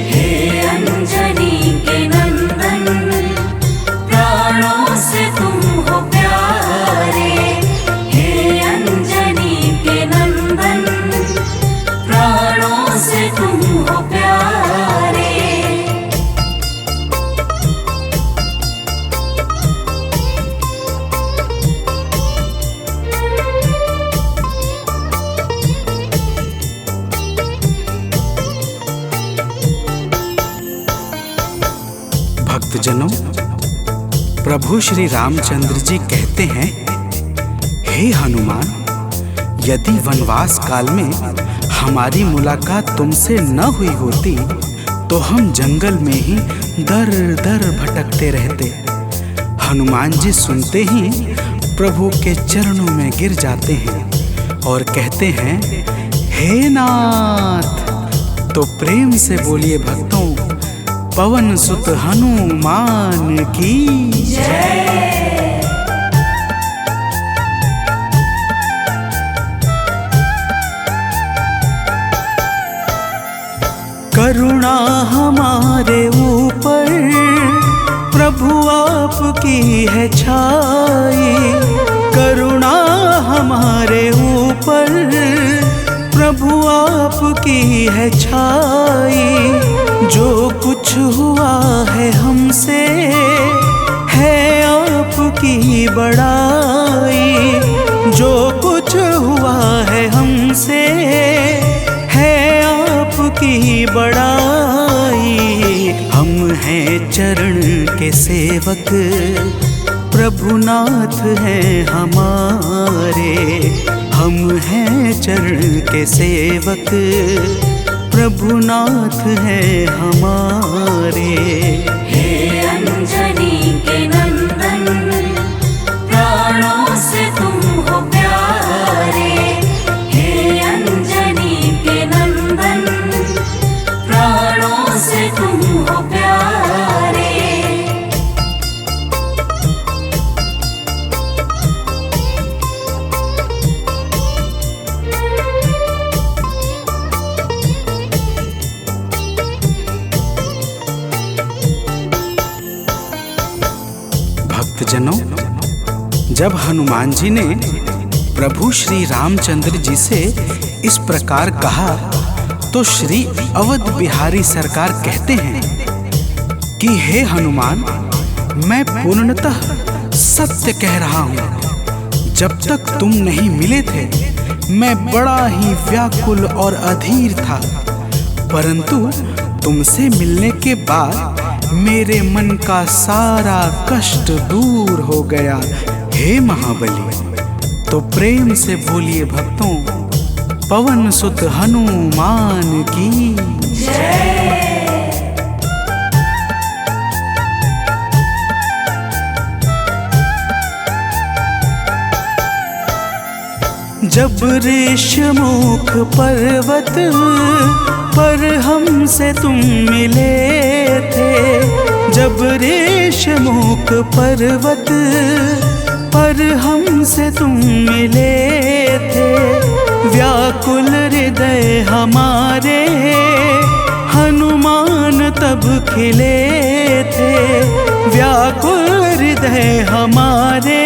E: हे अंजनी के नंदन, प्राणों से तुम हो प्यारे। हे अंजनी के नंदन, प्राणों से तुम हो प्यारे।
F: भक्तजनों, प्रभु श्री रामचंद्र जी कहते हैं, हे हनुमान, यदि वनवास काल में हमारी मुलाकात तुमसे न हुई होती तो हम जंगल में ही दर दर भटकते रहते। हनुमान जी सुनते ही प्रभु के चरणों में गिर जाते हैं और कहते हैं, हे नाथ। तो प्रेम से बोलिए भक्तों, पवन सुत हनुमान की जय।
B: करुणा हमारे ऊपर प्रभु आपकी है छाई। करुणा हमारे ऊपर प्रभु आपकी है छाई। जो कुछ हुआ है हमसे है आपकी बड़ाई। जो कुछ हुआ है हमसे है आपकी बड़ाई। हम हैं चरण के सेवक, प्रभुनाथ हैं हमारे। हम हैं चरण के सेवक, प्रभुनाथ हैं हमारे।
E: हे अंजनी के नंदन, प्राणों से तुम हो प्यारे। हे अंजनी के नंदन, प्राणों से तुम हो प्यारे।
F: भक्तजनों, जब हनुमान जी ने प्रभु श्री रामचंद्र जी से इस प्रकार कहा तो श्री अवध बिहारी सरकार कहते हैं कि हे हनुमान, मैं पूर्णतः सत्य कह रहा हूँ। जब तक तुम नहीं मिले थे मैं बड़ा ही व्याकुल और अधीर था, परंतु तुमसे मिलने के बाद मेरे मन का सारा कष्ट दूर हो गया। हे महाबली, तो प्रेम से बोलिए भक्तों, पवन सुत हनुमान की
E: जय।
B: जब ऋषमुख पर्वत पर हमसे तुम मिले थे, जब ऋषमुख पर्वत पर हमसे तुम मिले थे, व्याकुल हृदय हमारे हनुमान तब खिले थे, व्याकुल हृदय हमारे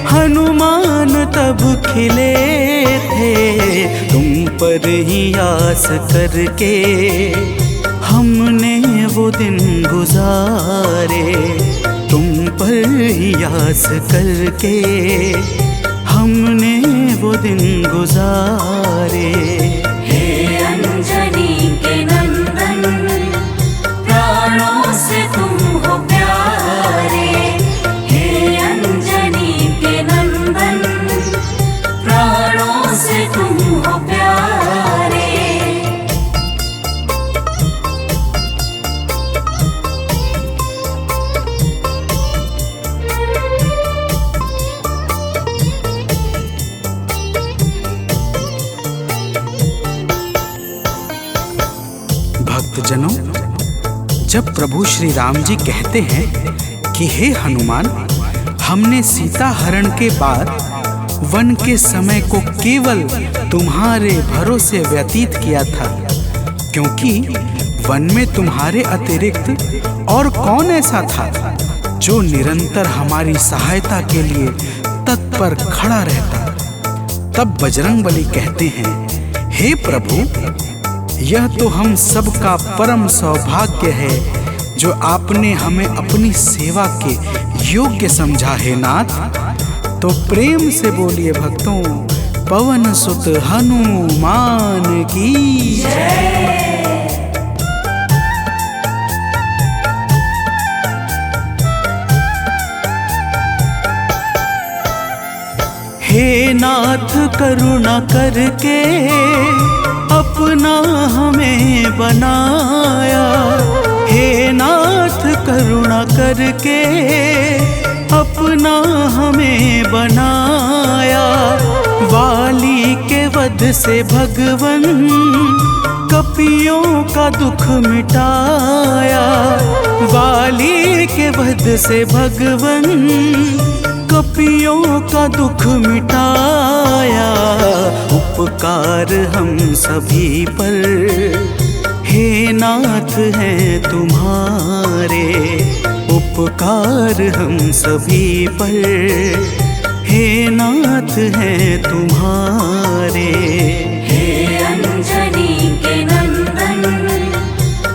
B: हनुमान तब खिले थे। तुम पर ही आस करके हमने वो दिन गुजारे, तुम पर ही आस करके हमने वो दिन गुजारे।
E: हे अंजनी के नंदन, प्राणों से तुम हो प्यारे। हे अंजनी के नंदन, प्राणों से तुम हो प्यारे।
F: भक्तजनों, जब प्रभु श्री राम जी कहते हैं कि हे हनुमान, हमने सीता हरण के बाद वन के समय को केवल तुम्हारे भरोसे व्यतीत किया था, क्योंकि वन में तुम्हारे अतिरिक्त और कौन ऐसा था जो निरंतर हमारी सहायता के लिए तत्पर खड़ा रहता। तब बजरंगबली कहते हैं, हे प्रभु, यह तो हम सबका परम सौभाग्य है जो आपने हमें अपनी सेवा के योग्य समझा है नाथ। तो प्रेम से बोलिए भक्तों, पवन सुत हनुमान की
E: जय।
B: हे नाथ करुणा करके अपना हमें बनाया, हे नाथ करुणा करके अपना हमें बनाया। वाली के वध से भगवन कपियों का दुख मिटाया, वाली के वध से भगवन कपियों का दुख मिटाया। उपकार हम सभी पर हे नाथ हैं तुम्हारे, उपकार हम सभी पर हे नाथ हैं तुम्हारे।
E: हे अंजनी के नंदन,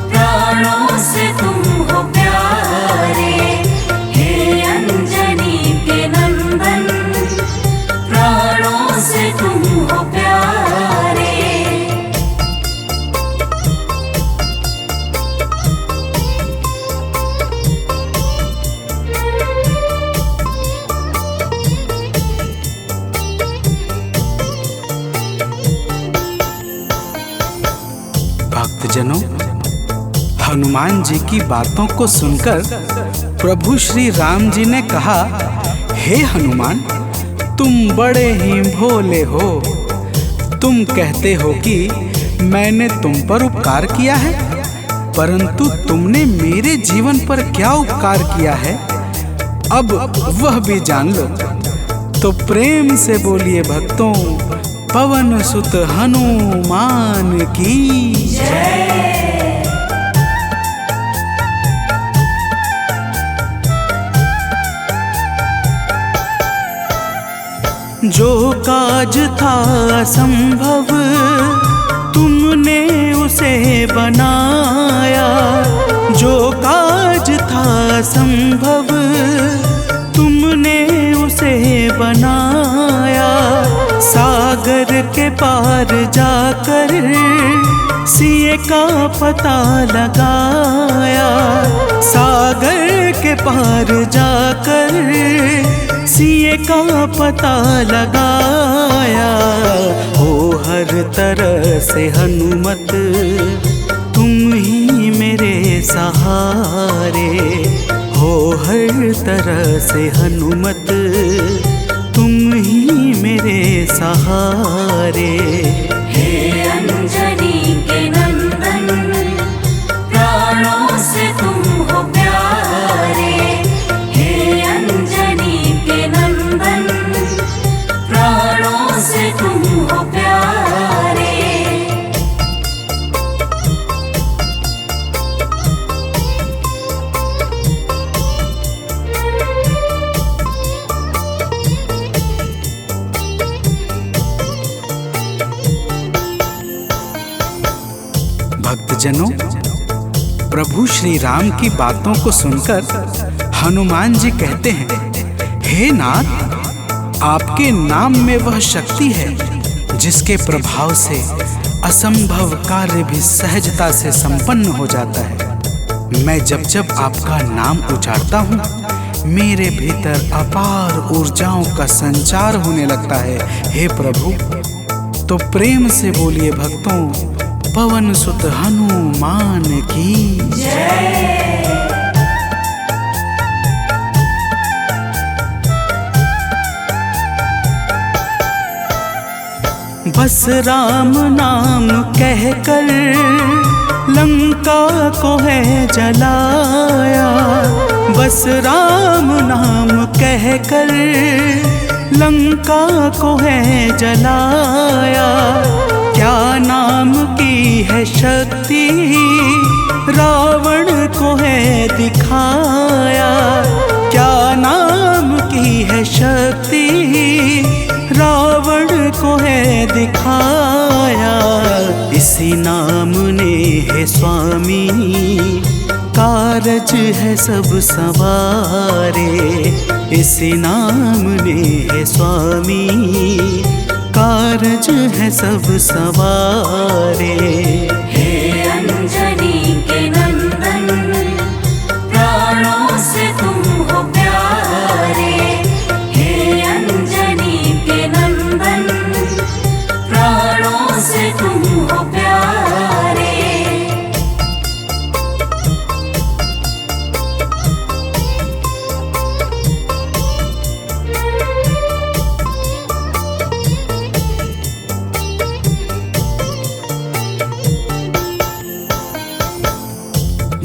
E: प्राणों से तुम हो प्यारे। हे अंजनी के नंदन, प्राणों से तुम हो प्यारे।
F: भक्तजनों, हनुमान जी की बातों को सुनकर प्रभु श्री राम जी ने कहा, हे हनुमान, तुम बड़े ही भोले हो। तुम कहते हो कि मैंने तुम पर उपकार किया है, परंतु तुमने मेरे जीवन पर क्या उपकार किया है, अब वह भी जान लो। तो प्रेम से बोलिए भक्तों, पवन सुत हनुमान की
E: जय।
B: जो काज था असंभव तुमने उसे बनाया। जो काज था असंभव तुमने उसे बनाया। सागर के पार जाकर सिए का पता लगाया। सागर के पार जाकर सिए का पता लगाया। हो हर तरह से हनुमत तुम ही मेरे सहारे। हो हर तरह से हनुमत तुम ही मेरे सहारे।
E: हे अंजनी के नंदन, प्राणों से तुम हो प्यारे। हे अंजनी के नंदन, प्राणों से तुम हो प्यारे।
F: भक्तजनों, प्रभु श्री राम की बातों को सुनकर हनुमान जी कहते हैं, हे नाथ, आपके नाम में वह शक्ति है जिसके प्रभाव से असंभव कार्य भी सहजता से संपन्न हो जाता है। मैं जब जब आपका नाम उचारता हूँ, मेरे भीतर अपार ऊर्जाओं का संचार होने लगता है। हे प्रभु, तो प्रेम से बोलिए भक्तों, पवन सुत हनुमान की
E: जय।
B: बस राम नाम कहकर लंका को है जलाया। बस राम नाम कहकर लंका को है जलाया। क्या नाम की है शक्ति रावण को है दिखाया। क्या नाम की है शक्ति रावण को है दिखाया। इसी नाम ने है स्वामी कारज है सब सवारे। इसी नाम ने है स्वामी कारज है सब सवारे।
E: हे अंजनी के नंदन, प्राणों से तुम हो प्यारे। हे अंजनी के नंदन, प्राणों से तुम हो प्यारे।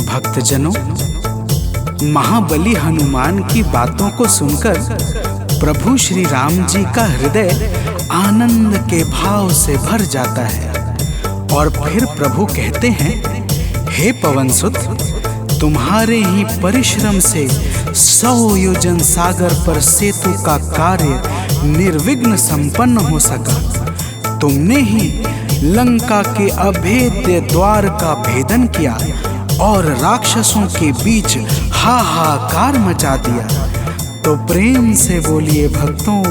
F: भक्तजनों, महाबली हनुमान की बातों को सुनकर प्रभु श्री राम जी का हृदय आनंद के भाव से भर जाता है। और फिर प्रभु कहते हैं, हे पवनसुत, तुम्हारे ही परिश्रम से 100 योजन सागर पर सेतु का कार्य निर्विघ्न संपन्न हो सका। तुमने ही लंका के अभेद्य द्वार का भेदन किया और राक्षसों के बीच हाहाकार मचा दिया। तो प्रेम से बोलिए भक्तों,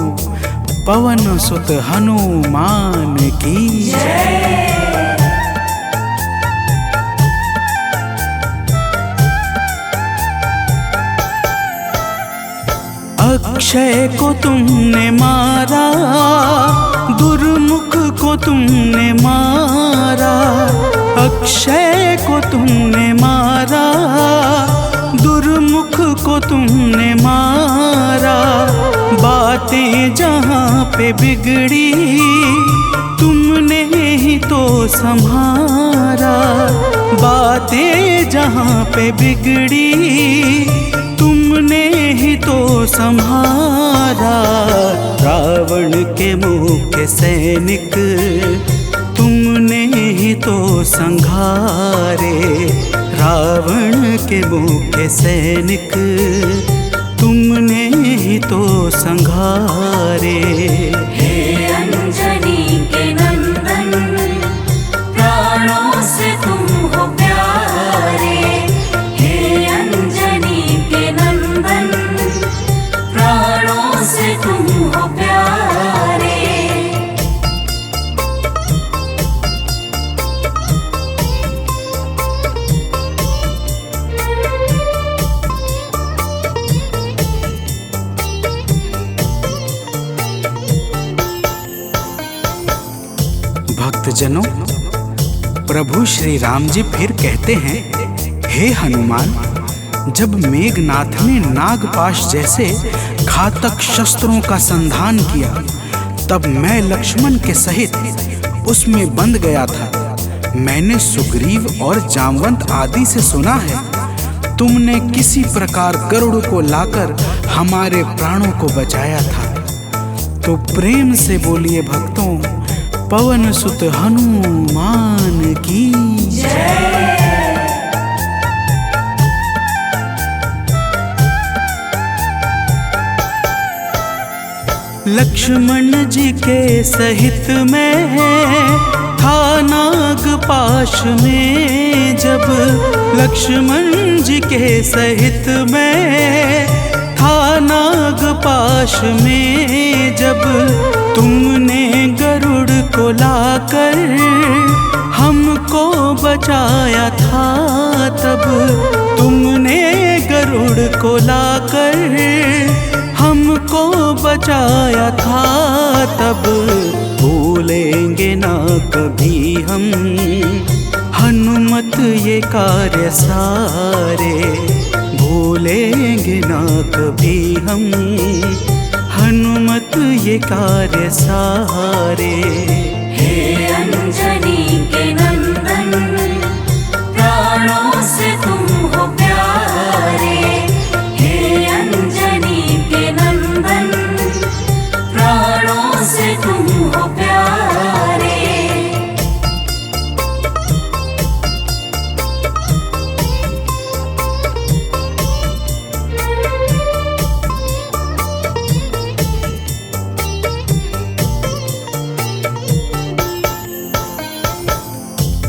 F: पवन सुत हनुमान की जय।
B: अक्षय को तुमने मारा, दुर्मुख को तुमने मारा। अक्षय को तुमने मारा, दुर्मुख को तुमने मारा। बातें जहाँ पे बिगड़ी तुमने ही तो संहारा। बातें जहाँ पे बिगड़ी तुमने ही तो संहारा। रावण के मुख्य सैनिक तुमने ही तो संघारे। रावण के मुख्य सैनिक तुमने ही तो संघारे।
E: हे अंजनी के नंदन, प्राणों से तुम हो प्यारे। हे अंजनी के नंदन, प्राणों से तुम हो प्यारे।
F: भक्तजनों, प्रभु श्री राम जी फिर कहते हैं, हे हनुमान, जब मेघनाथ ने नागपाश जैसे घातक शस्त्रों का संधान किया, तब मैं लक्ष्मण के सहित उसमें बंध गया था। मैंने सुग्रीव और जामवंत आदि से सुना है, तुमने किसी प्रकार गरुड़ को लाकर हमारे प्राणों को बचाया था। तो प्रेम से बोलिए भक्तों, पवन सुत हनुमान की जय।
B: लक्ष्मण जी के सहित मैं था नागपाश में, जब लक्ष्मण जी के सहित मैं था नागपाश में, जब तुमने गरुड़ को लाकर हमको बचाया था, तब तुमने गरुड़ को लाकर हमको बचाया था, तब भूलेंगे ना कभी हम हनुमत ये कार्य सारे। भूलेंगे ना कभी हम हनुमत ये कार्य सारे।
E: हे अंजनी के नंदन, प्राणों से तुम हो प्यारे। हे अंजनी के नंदन, प्राणों से तुम हो प्यारे।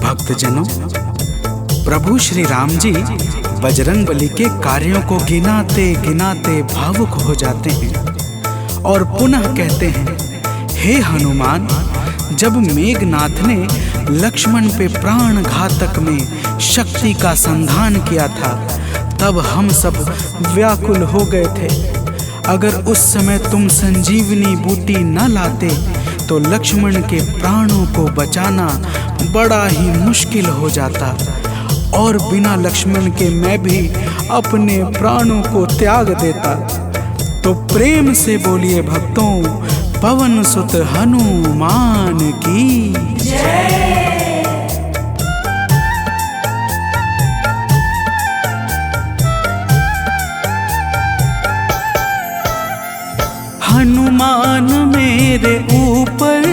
F: भक्तजनों, प्रभु श्री राम जी बजरंगबली के कार्यों को गिनाते गिनाते भावुक हो जाते हैं और पुनः कहते हैं, हे हनुमान, जब मेघनाथ ने लक्ष्मण पे प्राण घातक में शक्ति का संधान किया था, तब हम सब व्याकुल हो गए थे। अगर उस समय तुम संजीवनी बूटी न लाते तो लक्ष्मण के प्राणों को बचाना बड़ा ही मुश्किल हो जाता, और बिना लक्ष्मण के मैं भी अपने प्राणों को त्याग देता। तो प्रेम से बोलिए भक्तों, पवन सुत हनुमान की जय।
B: हनुमान मेरे ऊपर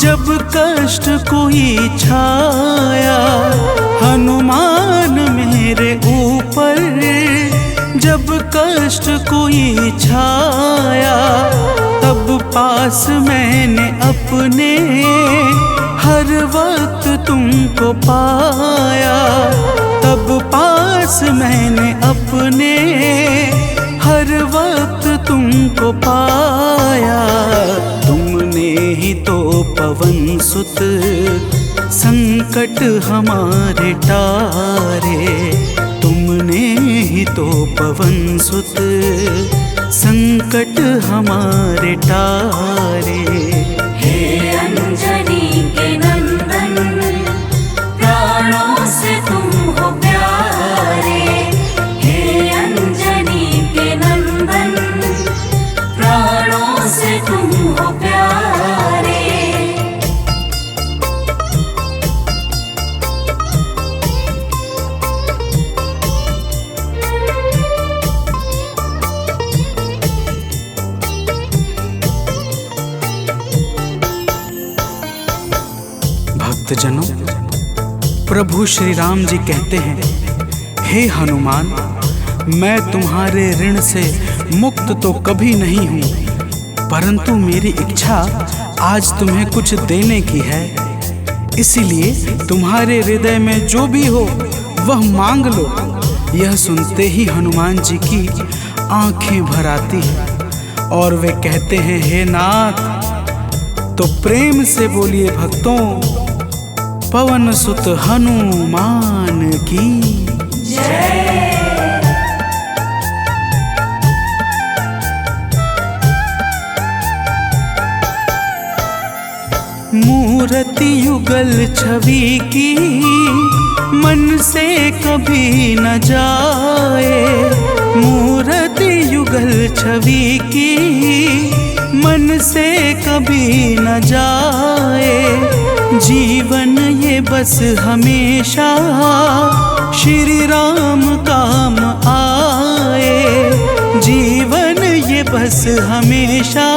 B: जब कष्ट कोई छाया, हनुमान मेरे ऊपर जब कष्ट कोई छाया, तब पास मैंने अपने हर वक्त तुमको पाया, तब पास मैंने अपने हर वक्त तुमको पाया। तुमने ही तो पवन सुत संकट हमारे टारे, तुमने ही तो पवन सुत संकट हमारे टारे।
E: हे अंजनी के नंदन, प्राणों से तुम हो प्यारे। हे अंजनी के नंदन, प्राणों से तुम हो प्यारे।
F: भक्तजनों, प्रभु श्री राम जी कहते हैं, हे हनुमान, मैं तुम्हारे ऋण से मुक्त तो कभी नहीं हूँ, परंतु मेरी इच्छा आज तुम्हें कुछ देने की है। इसीलिए तुम्हारे हृदय में जो भी हो वह मांग लो। यह सुनते ही हनुमान जी की आंखें भर आती हैं और वे कहते हैं, हे नाथ। तो प्रेम से बोलिए भक्तों, पवन सुत हनुमान की मूर्ति युगल छवि की मन से कभी न जाए। मूर्ति युगल छवि की मन से कभी न जाए। जीवन ये बस हमेशा श्री राम काम आए। जीवन ये बस हमेशा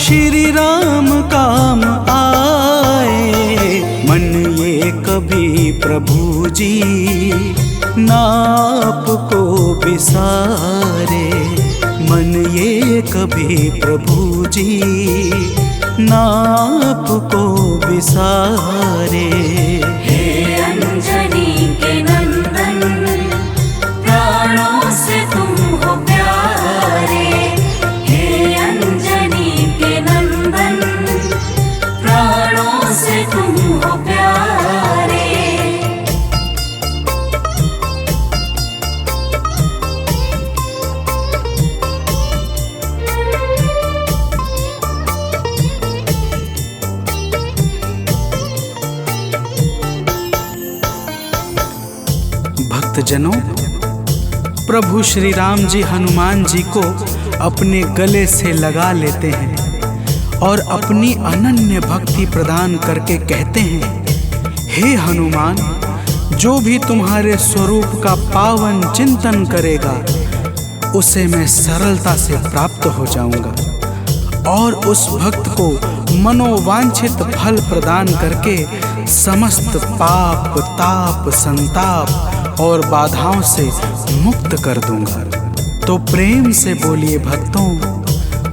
F: श्री राम काम आए। मन ये कभी प्रभु जी नाप को बिसारे। मन ये कभी प्रभु जी नाप को बिसारे।
E: हे अंजनी के नंदन, प्राणों से तुम हो प्यारे। हे अंजनी के नंदन, प्राणों से तुम हो प्यारे।
F: भक्तजनों, प्रभु श्री राम जी हनुमान जी को अपने गले से लगा लेते हैं और अपनी अनन्य भक्ति प्रदान करके कहते हैं, हे हनुमान, जो भी तुम्हारे स्वरूप का पावन चिंतन करेगा उसे मैं सरलता से प्राप्त हो जाऊंगा और उस भक्त को मनोवांछित फल प्रदान करके समस्त पाप, ताप, संताप और बाधाओं से मुक्त कर दूंगा। तो प्रेम से बोलिए भक्तों,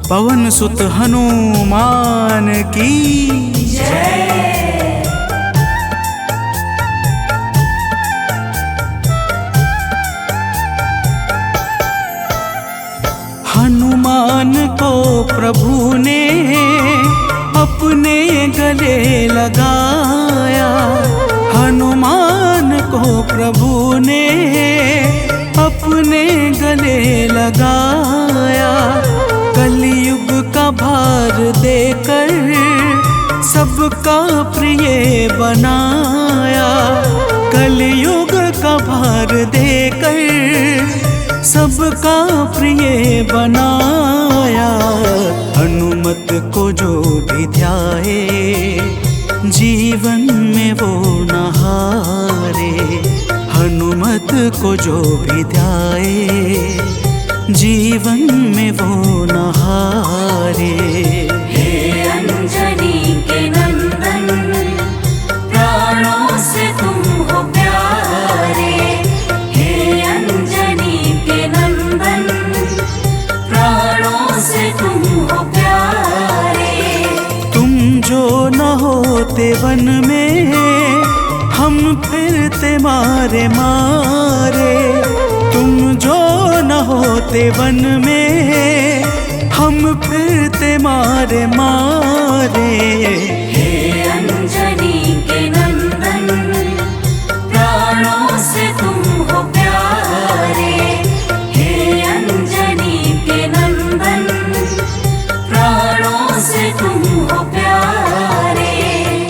F: पवन सुत हनुमान की जय। हनुमान को प्रभु ने अपने गले लगाया। हनुमान को प्रभु ने अपने गले लगाया। कलयुग का भार देकर सबका प्रिय बनाया। कलयुग का भार देकर सबका प्रिय बनाया। हनुमत को जो भी ध्याए जीवन में वो न हारे। हनुमत को जो भी ध्याए जीवन में वो न हारे।
E: हे अंजनी के नंदन, प्राणों से तुम हो प्यारे। हे अंजनी के नंदन, प्राणों से तुम हो प्यारे।
F: तुम जो न होते वन में हम फिरते मारे मारे। तुम जो न होते वन में हम फिरते मारे मारे।